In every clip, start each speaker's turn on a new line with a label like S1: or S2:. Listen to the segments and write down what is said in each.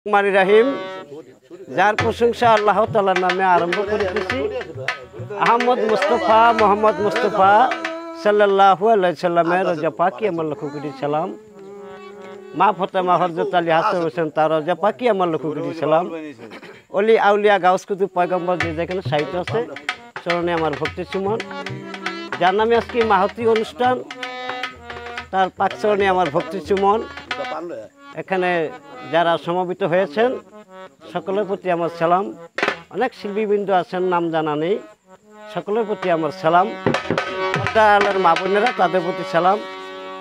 S1: মানি রাহিম যার প্রশংসা আল্লাহ তাআলার নামে আরম্ভ করেছি। আহমদ মুস্তফা মোহাম্মদ মুস্তফা সাল্লাল্লাহু আলাইহি সাল্লামের রোজা পাকি আমার লক্ষ কোটি সালাম। মা ফাতেমা হযরত আলী হাসান হোসেন তার রোজা পাকি আমার লক্ষ কোটি সালাম। অলি আউলিয়া গাউস কুতুব পয়গম্বর যে যেখানে সাহিত্য আছে চরণে আমার ভক্তি সুমন। যার নামে আজকে মাহতি অনুষ্ঠান তার পাক চরণে আমার ভক্তি সুমন। এখানে যারা সমবেত হয়েছেন সকলের প্রতি আমার সালাম। অনেক শিল্পীবৃন্দ আছেন নাম জানা নেই, সকলের প্রতি আমার সালাম। আল্লাহর মা বোনেরা তাদের প্রতি সালাম।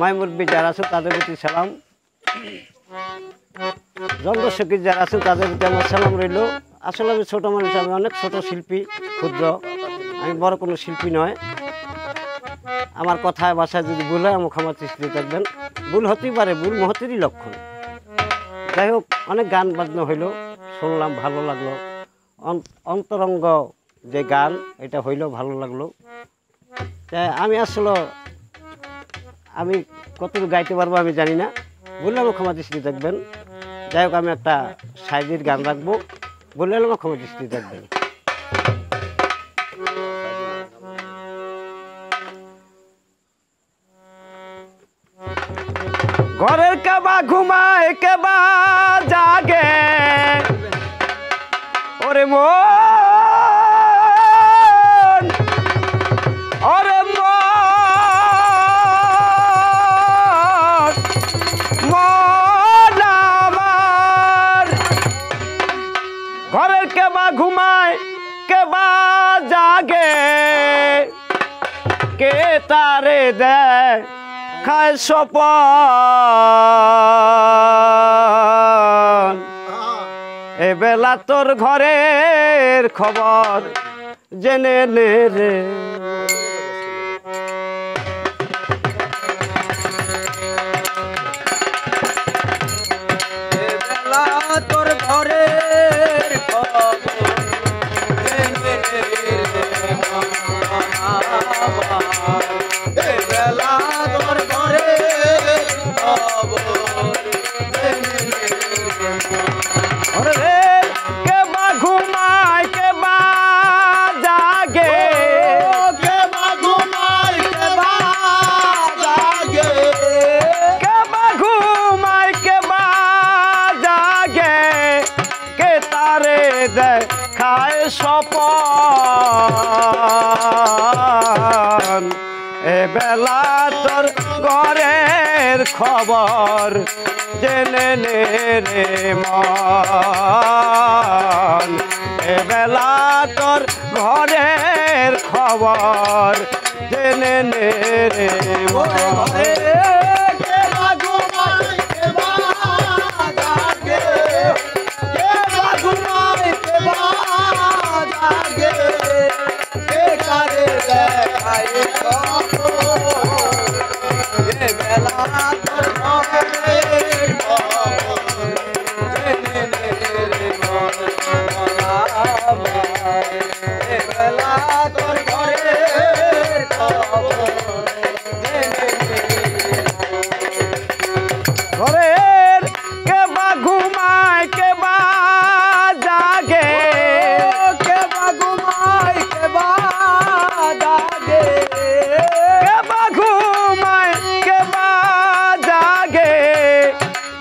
S1: মাইমুরব্বী যারা আছেন তাদের প্রতি সালাম। জন্মসখী যারা আছেন তাদের প্রতি আমার সালাম রইল। আসলে আমি ছোটো মানুষ, আমি অনেক ছোট শিল্পী, ক্ষুদ্র, আমি বড় কোনো শিল্পী নয়। আমার কথায় ভাষায় যদি ভুল হয় আমার ক্ষমা দৃষ্টিতে থাকবেন। ভুল হতেই পারে, ভুল মহতেরই লক্ষণ। যাই হোক, অনেক গান বাজনা হইল, শুনলাম, ভালো লাগলো। অন্তরঙ্গ যে গান এটা হইল, ভালো লাগলো। তাই আমি আসলে আমি কতটুকু গাইতে পারবো আমি জানি না, বললে আমার ক্ষমা দৃষ্টি থাকবেন। যাই হোক, আমি একটা সাইজির গান রাখবো, বললে আমার ক্ষমা দৃষ্টি থাকবেন। ঘরের কেবা ঘুমায় কেবা জাগে, ওরে মন ওরে মন আমার। ঘরের কেবা ঘুমায় কেবা জাগে, কে তারে দেয় খায় সপন। এ বেলা তোর ঘরের খবর জেনে নে রে।
S2: এ বেলা তোর ঘরের খবর জেনে নে রে। এ বেলা তোর ঘরের খবর জেনে নে রে।
S1: ওরে কেবা ঘুমায় কেবা জাগে,
S2: কেবা ঘুমায় কেবা জাগে,
S1: কেবা ঘুমায় কেবা জাগে, কে তারে দেয় খায় সপন। এ বেলা তোর ঘরের খবর জেনে নে রে মন। এ বেলা তোর ঘরের খবর জেনে নে রে মন।
S2: কেবা ঘুমায় কেবা জাগে, কেবা ঘুমায় কেবা জাগে, কে কারে দেখায় খবর। এ বেলা তোর ঘরের খবর জেনে নে রে মন আমার। এ বেলা তোর ঘরের খবর জেনে নে রে মন।
S1: ঘরের কেবা ঘুমায় কেবা জাগে,
S2: কেবা ঘুমায় কেবা জাগে,
S1: কেবা ঘুমায় কেবা জাগে,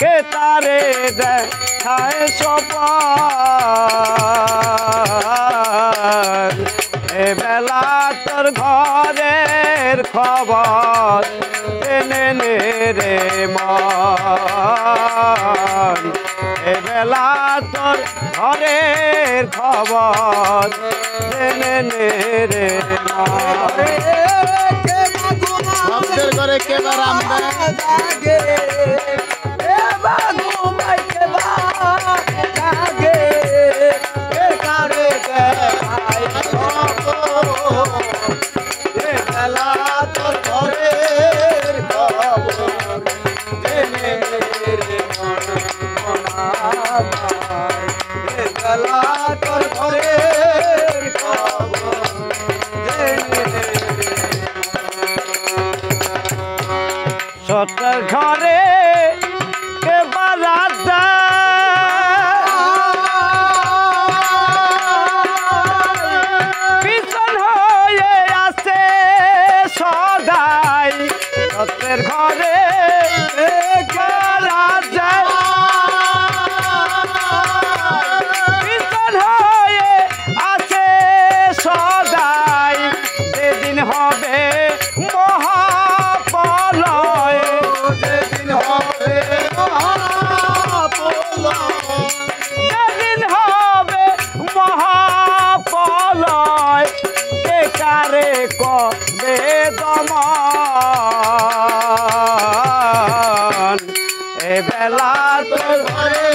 S1: কে তারে দেখায় সপন। এ বেলা তোর ঘরের খবর জেনে নে রে মন। এ বেলা তোর ঘরের খবর জেনে নে রে মন।
S2: কেবা ঘুমায়
S3: ঘরে কেবা
S2: জাগে, কেবা ঘুমায় কেবা জাগে, কে কারে দেখায় খবর। এ বেলা তোর ঘরের খবর জেনে নে রে মন আমার। এ বেলা তোর ঘরের খবর জেনে নে রে
S1: সতর ঘরে কে বারাদা যেদিন হবে মহাপলয় কে কারে কবে দমন এ বেলা তো ঘরে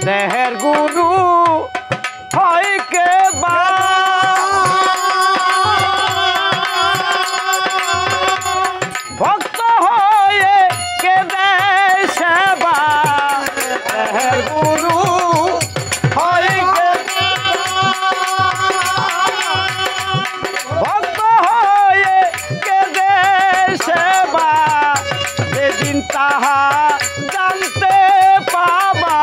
S1: দেহের গুরু হয় কে বা ভক্ত হয়ে কে দেয় সেবা দেহের গুরু হয় কে ভক্ত হয়ে কে দেয় সেবা যেদিন তাহা জানতে পাবা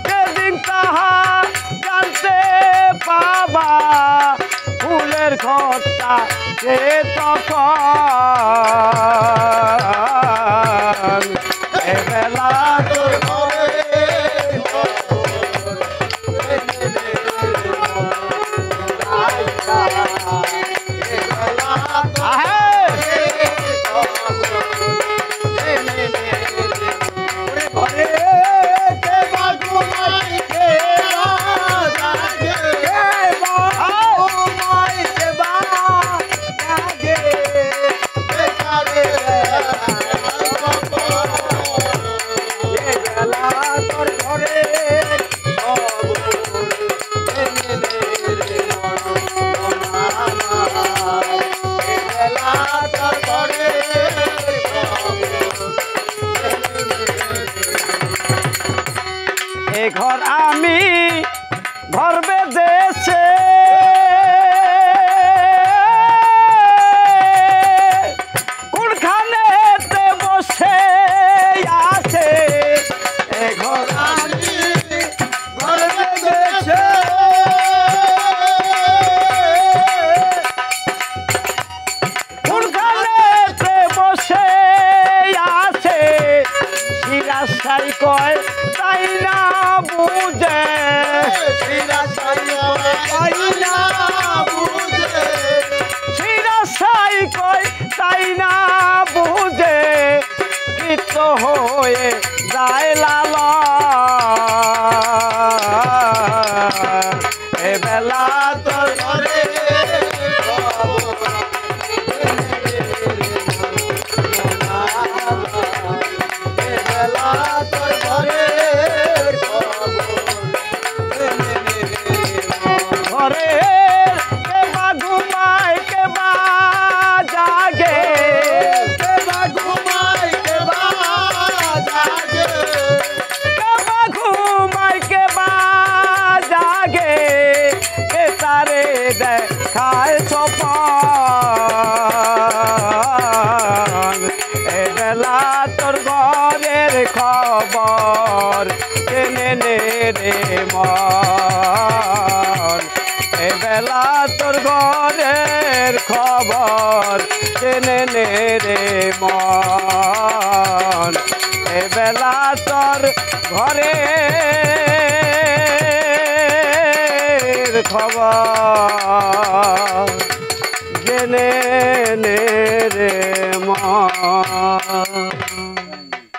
S1: যেদিন তাহা জানতে পাবা ফুলের ঘরটা সে তখন এ বেলা তোর এ ঘর আমি ঘর বেঁধেছে কোনখানেতে বসে আছে এ ঘর আমি ঘর বেঁধেছে কোনখানেতে বসে আছে শিরাশাই কয় তাই না বুঝে শিরাশাই কয় তাই না বুঝে কৃত হয়ে যায় লাল এ বেলা তোর ঘরে ঘরে কে বা ঘুমায় কে বা জাগে কে বা ঘুমায় কে বা জাগে কে বা ঘুমায় কে বা জাগে কে তারে দেখায় স্বপন এ বেলা তোর ঘরের খবর জেনে নে রে মন এ বেলা তোর ঘরের খবর জেনে নে রে মন এ বেলা তোর ঘরের খবর জেনে নে রে মন।